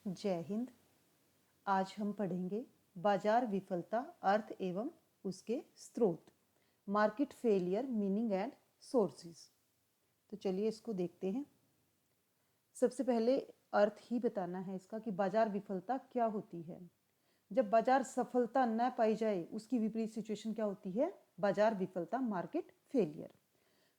जय हिंद। आज हम पढ़ेंगे बाजार विफलता, अर्थ एवं उसके स्रोत, market failure, meaning and sources. तो चलिए इसको देखते हैं। सबसे पहले अर्थ ही बताना है इसका कि बाजार विफलता क्या होती है। जब बाजार सफलता न पाई जाए उसकी विपरीत सिचुएशन क्या होती है? बाजार विफलता, मार्केट फेलियर।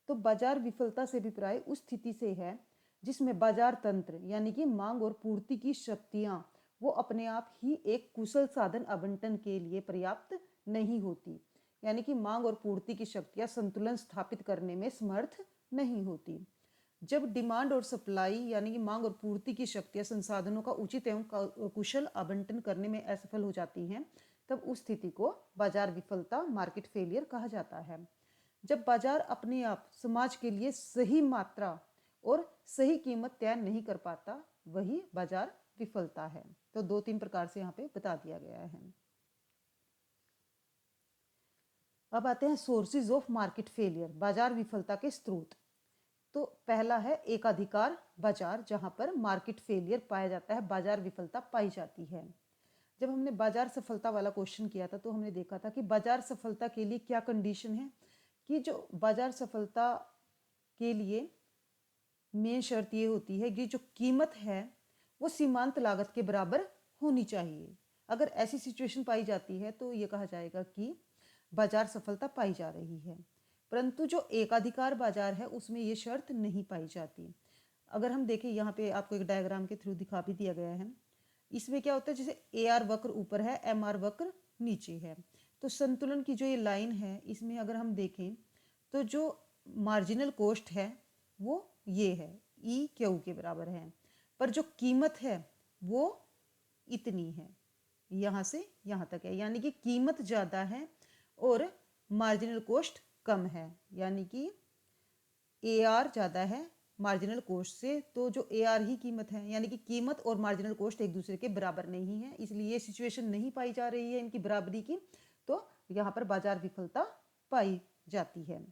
तो बाजार विफलता से अभिप्राय उस स्थिति से है जिसमें बाजार तंत्र यानी कि मांग और पूर्ति की शक्तियां वो अपने आप ही एक कुशल साधन आवंटन के लिए पर्याप्त नहीं होती, यानी कि मांग और पूर्ति की शक्तियां संतुलन स्थापित करने में समर्थ नहीं होती। जब डिमांड और सप्लाई यानी कि मांग और पूर्ति की शक्तियां संसाधनों का उचित एवं कुशल आवंटन करने में असफल हो जाती हैं, तब उस स्थिति को बाजार विफलता, मार्केट फेलियर कहा जाता है। जब बाजार अपने आप समाज के लिए सही मात्रा और सही कीमत तय नहीं कर पाता, वही बाजार विफलता है। तो 2-3 प्रकार से यहाँ पे बता दिया गया है। अब आते हैं सोर्सेज ऑफ मार्केट फेलियर, बाजार विफलता के स्रोत। तो पहला है एकाधिकार बाजार, जहां पर मार्केट फेलियर पाया जाता है, बाजार विफलता पाई जाती है। जब हमने बाजार सफलता वाला क्वेश्चन किया था तो हमने देखा था कि बाजार सफलता के लिए क्या कंडीशन है, कि जो बाजार सफलता के लिए मेन शर्त ये होती है कि जो कीमत है वो सीमांत लागत के बराबर होनी चाहिए। अगर ऐसी सिचुएशन पाई जाती है तो ये कहा जाएगा कि बाजार सफलता पाई जा रही है। परंतु जो एकाधिकार बाजार है उसमें ये शर्त नहीं पाई जाती। अगर हम देखें, यहाँ पे आपको एक डायग्राम के थ्रू दिखा भी दिया गया है। इसमें क्या होता है, जैसे AR वक्र ऊपर है, MR वक्र नीचे है। तो संतुलन की जो ये लाइन है, इसमें अगर हम देखें तो जो मार्जिनल कॉस्ट है वो ये है, EQ के बराबर है, पर जो कीमत है वो इतनी है, यहाँ से यहाँ तक है, यानी कि कीमत ज़्यादा है और मार्जिनल कॉस्ट कम है, यानी कि AR ज़्यादा है मार्जिनल कॉस्ट से। तो जो AR ही कीमत है, यानी कि कीमत और मार्जिनल कॉस्ट एक दूसरे के बराबर नहीं है, इसलिए ये सिचुएशन नहीं पाई जा रही है इनकी बराबरी की। तो यहाँ पर बाजार विफलता पाई जाती है।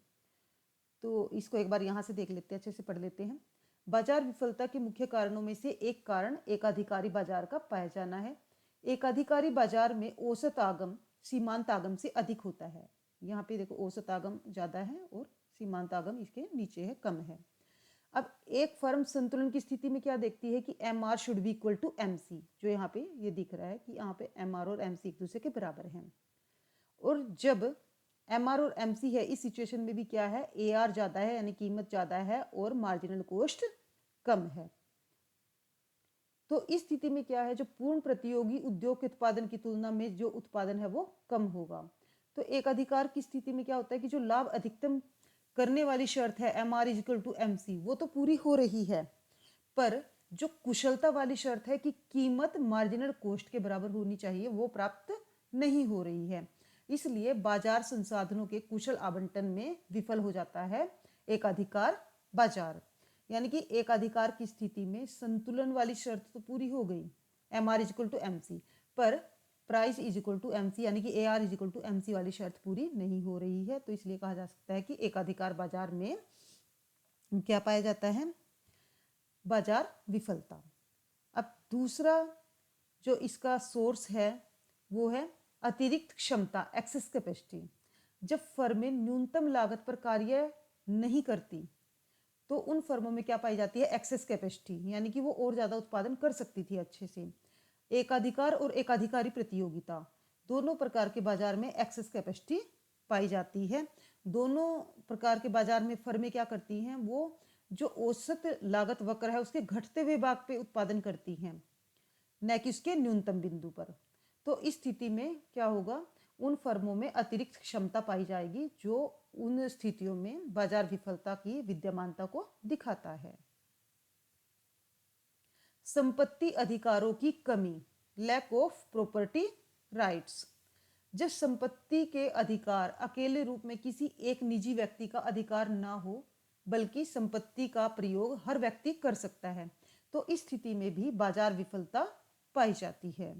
तो इसको एक बार यहाँ से देख लेते हैं, अच्छे से पढ़ लेते हैं। बाजार विफलता के मुख्य कारणों में से एक कारण एकाधिकारी बाजार का पाया जाना है। एकाधिकारी बाजार में औसत आगम सीमांत आगम से अधिक होता है। यहाँ पे देखो, औसत आगम ज़्यादा है और सीमांत आगम इसके नीचे है, कम है। अब एक फर्म संतुलन की स्थिति में क्या देखती है कि MR should be equal to MC, जो यहाँ पे ये दिख रहा है कि यहाँ पे MR और MC एक दूसरे के बराबर हैं। और जब MR और MC है, इस सिचुएशन में भी क्या है, AR ज़्यादा है यानी कीमत ज़्यादा है और मार्जिनल कॉस्ट कम है। तो इस स्थिति में क्या है, जो पूर्ण प्रतियोगी उद्योग के उत्पादन की तुलना में जो उत्पादन है वो कम होगा। तो एक अधिकार की स्थिति में क्या होता है कि जो लाभ अधिकतम करने वाली शर्त है MR इक्वल टू MC, वो तो पूरी हो रही है, पर जो कुशलता वाली शर्त है कि कीमत मार्जिनल कॉस्ट के बराबर होनी चाहिए, वो प्राप्त नहीं हो रही है। इसलिए बाजार संसाधनों के कुशल आवंटन में विफल हो जाता है एकाधिकार बाजार। यानी कि एकाधिकार की स्थिति में संतुलन वाली शर्त तो पूरी हो गई, MR इक्वल टू MC, पर price is equal to MC यानी कि AR is equal to MC वाली शर्त पूरी नहीं हो रही है। तो इसलिए कहा जा सकता है कि एकाधिकार बाजार में क्या पाया जाता है, बाजार विफलता। अब दूसरा जो इसका सोर्स है वो है अतिरिक्त क्षमता, एक्सेस कैपेसिटी। जब फर्में न्यूनतम लागत पर कार्य नहीं करती तो उन फर्मों में क्या पाई जाती है, एक्सेस कैपेसिटी, यानी कि वो और ज़्यादा उत्पादन कर सकती थी अच्छे से। एकाधिकार और एकाधिकारी प्रतियोगिता, दोनों प्रकार के बाजार में एक्सेस कैपेसिटी पाई जाती है। दोनों प्रकार के बाजार में फर्में क्या करती हैं, वो जो औसत लागत वक्र है उसके घटते हुए भाग पे उत्पादन करती हैं, न कि उसके न्यूनतम बिंदु पर। तो इस स्थिति में क्या होगा, उन फर्मों में अतिरिक्त क्षमता पाई जाएगी जो उन स्थितियों में बाजार विफलता की विद्यमानता को दिखाता है। संपत्ति अधिकारों की कमी, लैक ऑफ प्रॉपर्टी राइट्स। जब संपत्ति के अधिकार अकेले रूप में किसी एक निजी व्यक्ति का अधिकार ना हो, बल्कि संपत्ति का प्रयोग हर व्यक्ति कर सकता है, तो इस स्थिति में भी बाजार विफलता पाई जाती है।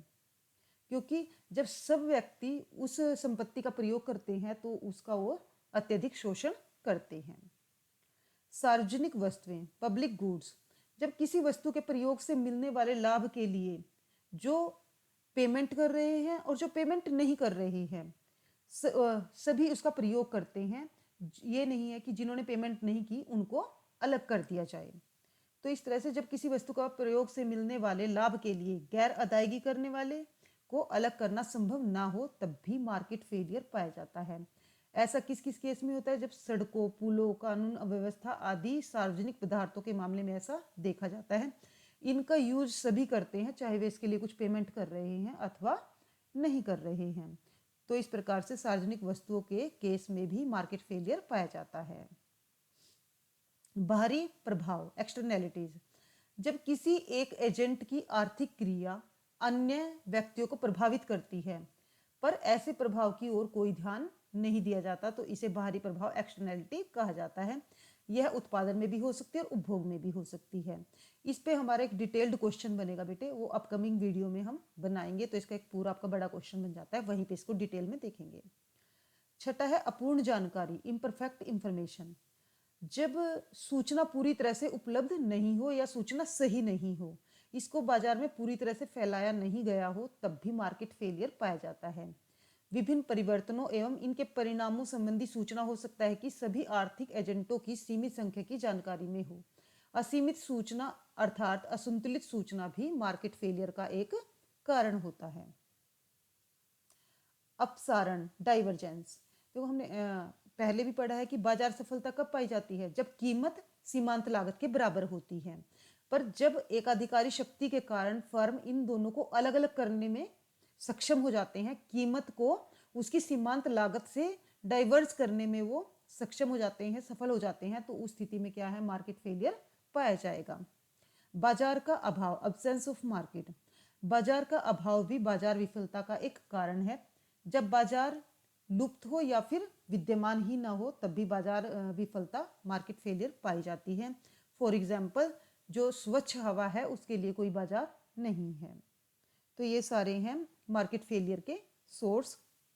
क्योंकि जब सब व्यक्ति उस संपत्ति का प्रयोग करते हैं तो उसका वो अत्यधिक शोषण करते हैं। सार्वजनिक वस्तुएं, पब्लिक गुड्स, जब किसी वस्तु के प्रयोग से मिलने वाले लाभ के लिए जो पेमेंट कर रहे हैं और जो पेमेंट नहीं कर रहे हैं सभी उसका प्रयोग करते हैं। ये नहीं है कि जिन्होंने पेमेंट नहीं की उनको अलग कर दिया जाए। तो इस तरह से जब किसी वस्तु का प्रयोग से मिलने वाले लाभ के लिए गैर अदायगी करने वाले को अलग करना संभव ना हो तब भी मार्केट फेलियर पाया जाता है। ऐसा किस किस केस में होता है? जब सड़कों, पुलों, कानून व्यवस्था आदि सार्वजनिक पदार्थों के मामले में ऐसा देखा जाता है। इनका यूज सभी करते हैं, चाहे वे इसके लिए कुछ पेमेंट कर रहे हैं अथवा नहीं कर रहे हैं। तो इस प्रकार से सार्वजनिक वस्तुओं के केस में भी मार्केट फेलियर पाया जाता है। बाहरी प्रभाव, एक्सटर्नैलिटीज। जब किसी एक एजेंट की आर्थिक क्रिया अन्य व्यक्तियों को प्रभावित करती है पर ऐसे प्रभाव की ओर कोई ध्यान नहीं दिया जाता तो इसे बाहरी प्रभाव, एक्सटर्नैलिटी कहा जाता है। यह उत्पादन में भी हो सकती है और उपभोग में भी हो सकती है। इस पे हमारा एक डिटेल्ड क्वेश्चन बनेगा बेटे, वो अपकमिंग वीडियो में हम बनाएंगे। तो इसका एक पूरा आपका बड़ा क्वेश्चन बन जाता है, वहीं पे इसको डिटेल में देखेंगे। छठा है अपूर्ण जानकारी, इम्परफेक्ट इंफॉर्मेशन। जब सूचना पूरी तरह से उपलब्ध नहीं हो या सूचना सही नहीं हो, इसको बाजार में पूरी तरह से फैलाया नहीं गया हो, तब भी मार्केट फेलियर पाया जाता है। विभिन्न परिवर्तनों एवं इनके परिणामों संबंधी सूचना हो सकता है कि सभी आर्थिक एजेंटों की सीमित संख्या की जानकारी में हो। असीमित सूचना अर्थात असंतुलित सूचना भी मार्केट फेलियर का एक कारण होता है। अपसारण, डाइवर्जेंस। तो हमने पहले भी पढ़ा है कि बाजार सफलता कब पाई जाती है? जब कीमत सीमांत लागत के बराबर होती है। पर जब एकाधिकारी शक्ति के कारण फर्म इन दोनों को अलग अलग करने में सक्षम हो जाते हैं, कीमत को उसकी सीमांत लागत से डाइवर्ज करने में वो सक्षम हो जाते हैं, सफल हो जाते हैं, तो उस स्थिति में क्या है? मार्केट फेलियर पाया जाएगा। बाजार का अभाव, अब्सेंस ऑफ मार्केट। बाजार का अभाव भी बाजार विफलता का एक कारण है। जब बाजार लुप्त हो या फिर विद्यमान ही ना हो तब भी बाजार विफलता, मार्केट फेलियर पाई जाती है। फॉर एग्जाम्पल, जो स्वच्छ हवा है उसके लिए कोई बाजार नहीं है। तो ये सारे हैं मार्केट फेलियर के सोर्स,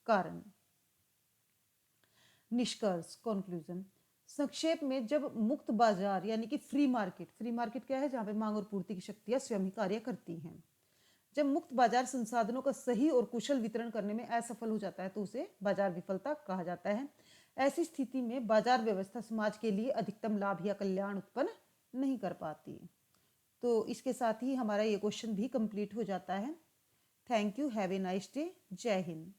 कारण। निष्कर्ष, कंक्लूजन। संक्षेप में, जब मुक्त बाजार यानी कि फ्री मार्केट क्या है? जहां पे मांग और पूर्ति की शक्तियां स्वयं ही कार्य करती हैं। जब मुक्त बाजार संसाधनों का सही और कुशल वितरण करने में असफल हो जाता है तो उसे बाजार विफलता कहा जाता है। ऐसी स्थिति में बाजार व्यवस्था समाज के लिए अधिकतम लाभ या कल्याण उत्पन्न नहीं कर पाती। तो इसके साथ ही हमारा ये क्वेश्चन भी कंप्लीट हो जाता है। Thank you, have a nice day, जय हिंद।